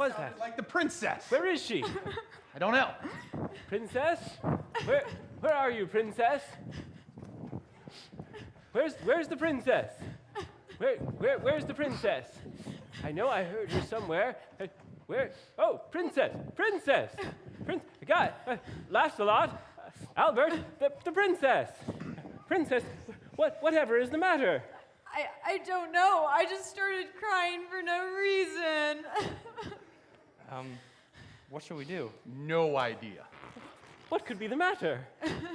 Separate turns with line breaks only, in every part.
was that?
Like the princess.
Where is she?
I don't know.
Princess? Where are you, princess? Where's the princess? Where's the princess? I know I heard her somewhere. Where? Oh, princess! Guy, laughs a lot. Albert, the princess! Princess, whatever is the matter?
I don't know. I just started crying for no reason.
What should we do?
No idea.
What could be the matter?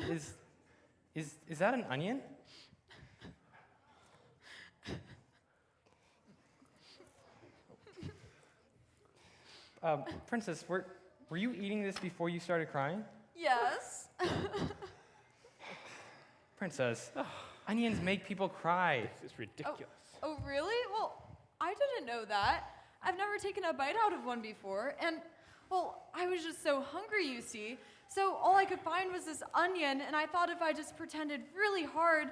Is that an onion? Princess, were you eating this before you started crying?
Yes.
Princess, onions make people cry.
This is ridiculous.
Oh, really? Well, I didn't know that. I've never taken a bite out of one before, and, well, I was just so hungry, you see. So all I could find was this onion, and I thought if I just pretended really hard,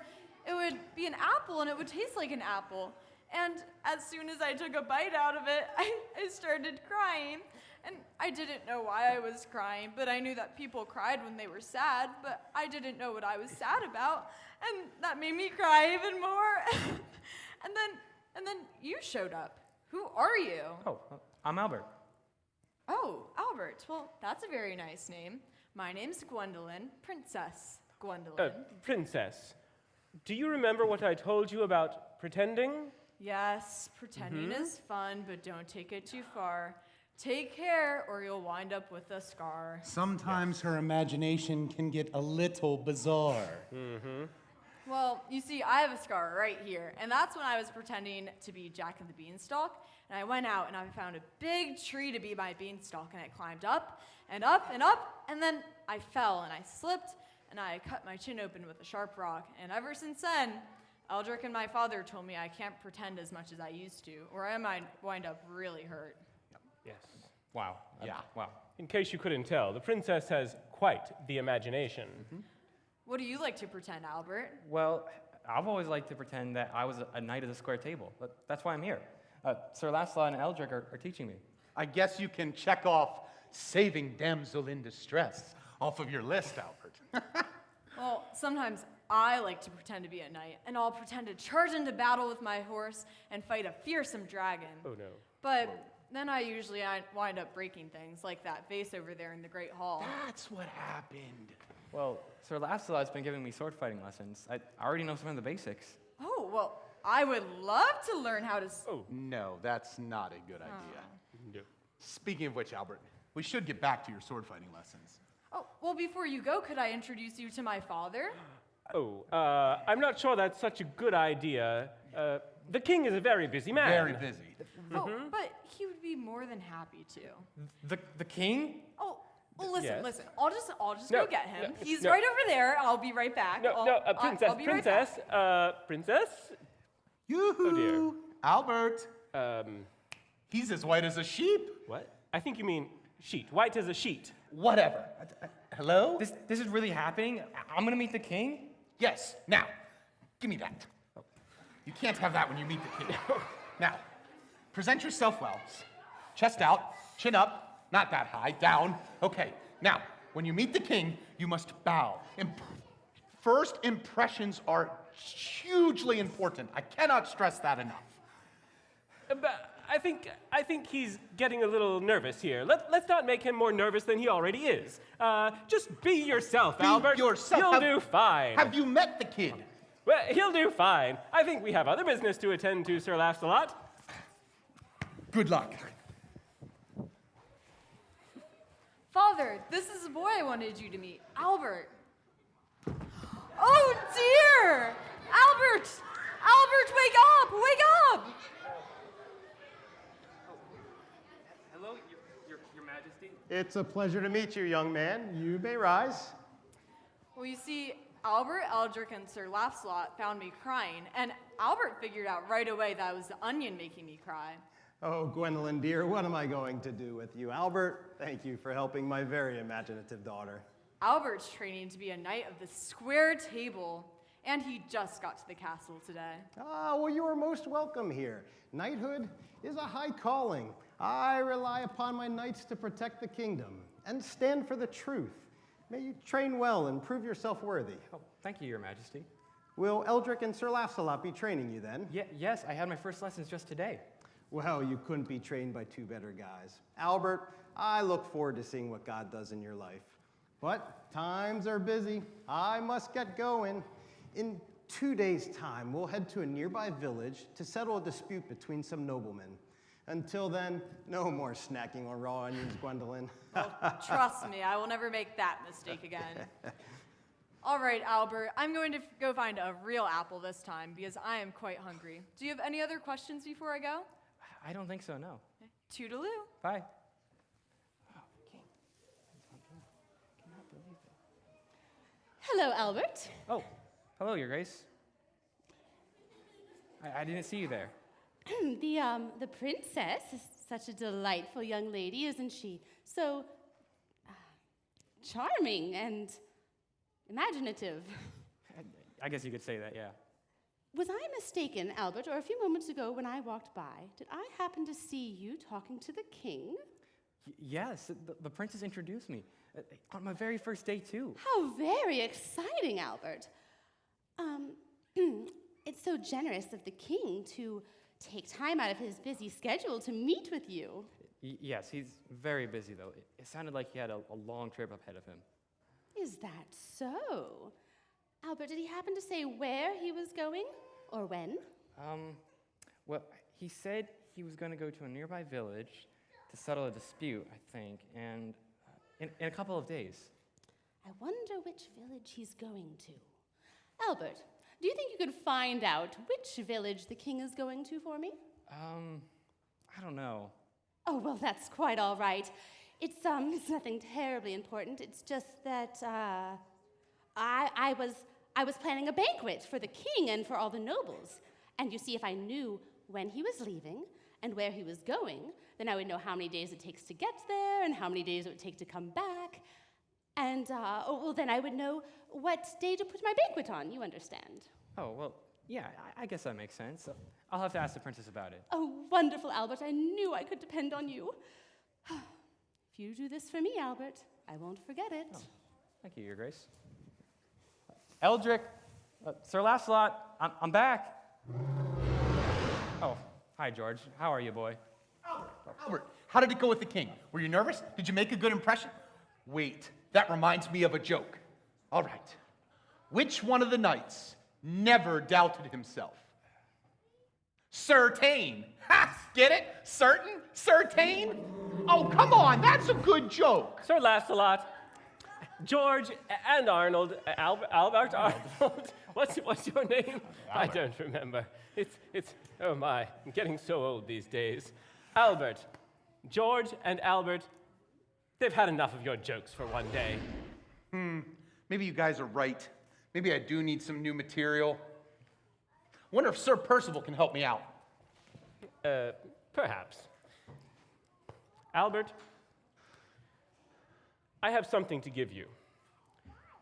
it would be an apple, and it would taste like an apple. And as soon as I took a bite out of it, I started crying. And I didn't know why I was crying, but I knew that people cried when they were sad, but I didn't know what I was sad about. And that made me cry even more. and then you showed up. Who are you?
Oh, I'm Albert.
Oh, Albert. Well, that's a very nice name. My name's Gwendolyn, Princess Gwendolyn.
Princess, do you remember what I told you about pretending?
Yes, pretending is fun, but don't take it too far. Take care, or you'll wind up with a scar.
Sometimes her imagination can get a little bizarre.
Well, you see, I have a scar right here, and that's when I was pretending to be Jack of the Beanstalk, and I went out and I found a big tree to be my beanstalk, and I climbed up and up and up, and then I fell and I slipped, and I cut my chin open with a sharp rock, and ever since then, Eldrick and my father told me I can't pretend as much as I used to, or I might wind up really hurt.
Yes.
Wow.
Yeah.
Wow.
In case you couldn't tell, the princess has quite the imagination.
What do you like to pretend, Albert?
Well, I've always liked to pretend that I was a knight of the square table. But that's why I'm here. Sir Lancelot and Eldrick are teaching me.
I guess you can check off saving damsel in distress off of your list, Albert.
Well, sometimes I like to pretend to be a knight, and I'll pretend to charge into battle with my horse and fight a fearsome dragon.
Oh, no.
But then I usually wind up breaking things, like that vase over there in the Great Hall.
That's what happened.
Well, Sir Lancelot's been giving me sword fighting lessons. I already know some of the basics.
Oh, well, I would love to learn how to...
No, that's not a good idea.
No.
Speaking of which, Albert, we should get back to your sword fighting lessons.
Oh, well, before you go, could I introduce you to my father?
I'm not sure that's such a good idea. The king is a very busy man.
Very busy.
Oh, but he would be more than happy to.
The king?
Oh, well, listen,
Yes.
listen. I'll just
No,
go get him.
no,
He's
no.
right over there. I'll be right back.
Princess,
I'll be right back.
princess?
Yoo-hoo!
Oh, dear.
Albert,
Um,
he's as white as a sheep.
what? I think you mean sheet. White as a sheet.
Whatever. Hello?
This is really happening? I'm gonna meet the king?
Yes. Now, give me that. You can't have that when you meet the king. Now, present yourself well. Chest out, chin up, not that high, down. Okay. Now, when you meet the king, you must bow. First impressions are hugely important. I cannot stress that enough.
But I think he's getting a little nervous here. Let's not make him more nervous than he already is. Just be yourself,
Be
Albert.
yourself.
You'll do fine.
Have you met the kid?
Well, he'll do fine. I think we have other business to attend to, Sir Lancelot.
Good luck.
Father, this is the boy I wanted you to meet, Albert. Oh, dear! Albert! Albert, wake up! Wake up!
Hello, your Majesty?
It's a pleasure to meet you, young man. You may rise.
Well, you see, Albert, Eldrick, and Sir Lancelot found me crying, and Albert figured out right away that it was the onion making me cry.
Oh, Gwendolyn, dear, what am I going to do with you? Albert, thank you for helping my very imaginative daughter.
Albert's training to be a knight of the square table, and he just got to the castle today.
Ah, well, you are most welcome here. Knighthood is a high calling. I rely upon my knights to protect the kingdom and stand for the truth. May you train well and prove yourself worthy.
Oh, thank you, Your Majesty.
Will Eldrick and Sir Lancelot be training you then?
Yes, I had my first lessons just today.
Well, you couldn't be trained by two better guys. Albert, I look forward to seeing what God does in your life. But times are busy. I must get going. In 2 days' time, we'll head to a nearby village to settle a dispute between some noblemen. Until then, no more snacking on raw onions, Gwendolyn.
Trust me, I will never make that mistake again. All right, Albert, I'm going to go find a real apple this time because I am quite hungry. Do you have any other questions before I go?
I don't think so, no.
Toodaloo.
Bye.
Hello, Albert.
Oh, hello, Your Grace. I didn't see you there.
The princess is such a delightful young lady, isn't she? So charming and imaginative.
I guess you could say that, yeah.
Was I mistaken, Albert, or a few moments ago when I walked by, did I happen to see you talking to the king?
Yes, the princess introduced me on my very first day, too.
How very exciting, Albert. It's so generous of the king to take time out of his busy schedule to meet with you.
Yes, he's very busy, though. It sounded like he had a long trip ahead of him.
Is that so? Albert, did he happen to say where he was going or when?
Well, he said he was going to go to a nearby village to settle a dispute, I think, and in a couple of days.
I wonder which village he's going to. Albert, do you think you could find out which village the king is going to for me?
I don't know.
Oh, well, that's quite all right. It's nothing terribly important. It's just that, I was planning a banquet for the king and for all the nobles. And you see, if I knew when he was leaving and where he was going, then I would know how many days it takes to get there and how many days it would take to come back. And, then I would know what day to put my banquet on, you understand.
Oh, well, yeah, I guess that makes sense. I'll have to ask the princess about it.
Oh, wonderful, Albert. I knew I could depend on you. If you do this for me, Albert, I won't forget it.
Oh, thank you, Your Grace. Eldrick, Sir Lancelot, I'm back. Oh, hi, George. How are you, boy?
Albert, how did it go with the king? Were you nervous? Did you make a good impression? Wait, that reminds me of a joke. All right. Which one of the knights never doubted himself? Certain. Ha! Get it? Certain? Certain? Oh, come on, that's a good joke.
Sir Lancelot, George and Arnold, Albert Arnold. What's your name? I don't remember. It's oh my, I'm getting so old these days. Albert, George and Albert, they've had enough of your jokes for one day.
Maybe you guys are right. Maybe I do need some new material. Wonder if Sir Percival can help me out.
Perhaps. Albert, I have something to give you.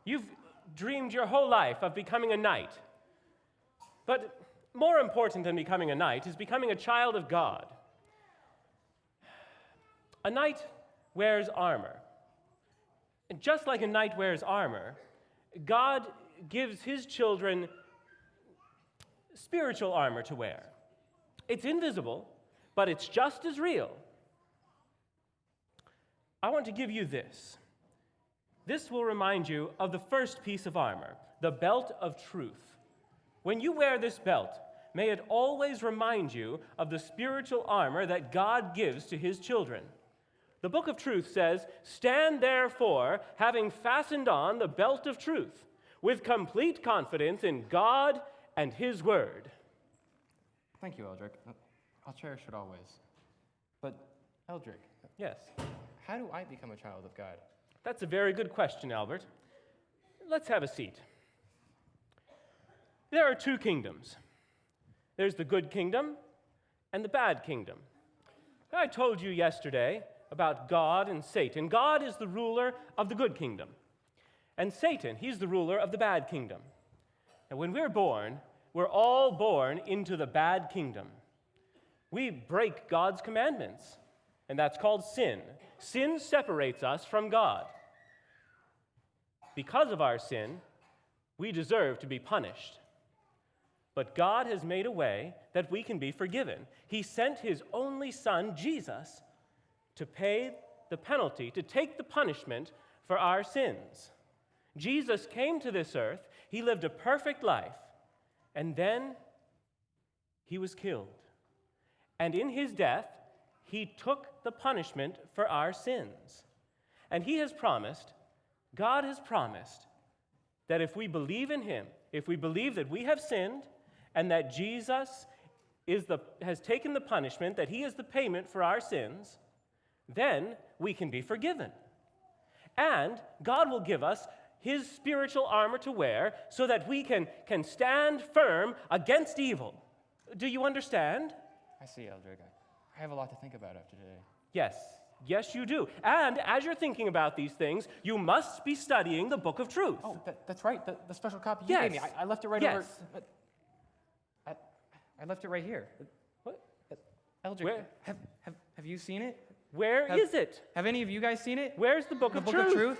You've dreamed your whole life of becoming a knight. But more important than becoming a knight is becoming a child of God. A knight wears armor. And just like a knight wears armor, God gives his children spiritual armor to wear. It's invisible, but it's just as real. I want to give you this. This will remind you of the first piece of armor, the belt of truth. When you wear this belt, may it always remind you of the spiritual armor that God gives to his children. The book of truth says, "Stand therefore, having fastened on the belt of truth, with complete confidence in God and his word."
Thank you, Eldrick. I'll cherish it always. But, Eldrick,
Yes,
how do I become a child of God?
that's a very good question, Albert. Let's have a seat. There are two kingdoms. There's the good kingdom and the bad kingdom. I told you yesterday about God and Satan. God is the ruler of the good kingdom. And Satan, he's the ruler of the bad kingdom. And when we're born, we're all born into the bad kingdom. We break God's commandments. and that's called sin. Sin separates us from God. Because of our sin, we deserve to be punished. But God has made a way that we can be forgiven. He sent his only Son, Jesus, to pay the penalty, to take the punishment for our sins. Jesus came to this earth, he lived a perfect life, and then he was killed. And in his death, he took the punishment for our sins. And he has promised, God has promised, that if we believe in him, if we believe that we have sinned and that Jesus has taken the punishment, that he is the payment for our sins, then we can be forgiven. And God will give us his spiritual armor to wear so that we can stand firm against evil. Do you understand?
I see, Eldrick. I have a lot to think about after today.
Yes, you do. And as you're thinking about these things, you must be studying the Book of Truth.
Oh, that's right. The special copy you gave me. I left it right over. I left it right here.
What?
Eldrick,
Where?
have you seen it?
Where is it?
Have any of you guys seen it?
Where's the Book of Truth?
The Book of Truth?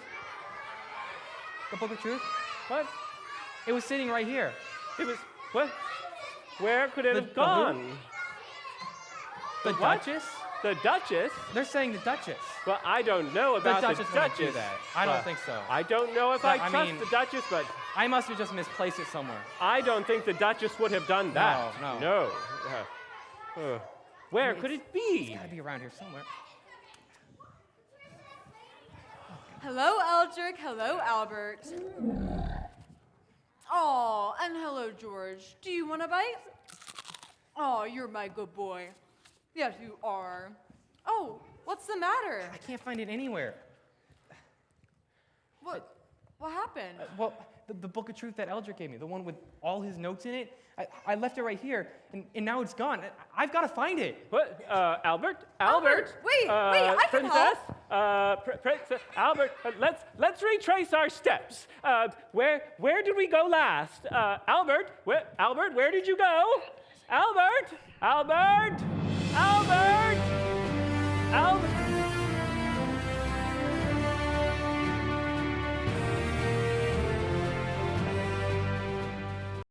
The Book of Truth?
What?
It was sitting right here.
It was, what? Where could it have gone?
The
what?
Duchess?
The Duchess?
They're saying the Duchess.
Well, I don't know about the
Duchess wouldn't do
Duchess.
that. I don't think so.
I don't know if
But,
I
I
trust
mean-
the Duchess, but
I must have just misplaced it somewhere.
I don't think the Duchess would have done that.
No.
Where could it be?
It's gotta be around here somewhere.
Hello, Eldrick. Hello, Albert. Oh, and hello, George. Do you want a bite? Oh, you're my good boy. Yes, you are. Oh, what's the matter?
I can't find it anywhere.
What happened?
Well, the Book of Truth that Eldrick gave me, the one with all his notes in it, I left it right here, and now it's gone. I've got to find it.
What? Albert?
Wait, I can
Princess? Princess, Albert, let's retrace our steps. Where did we go last? Albert, where did you go? Albert!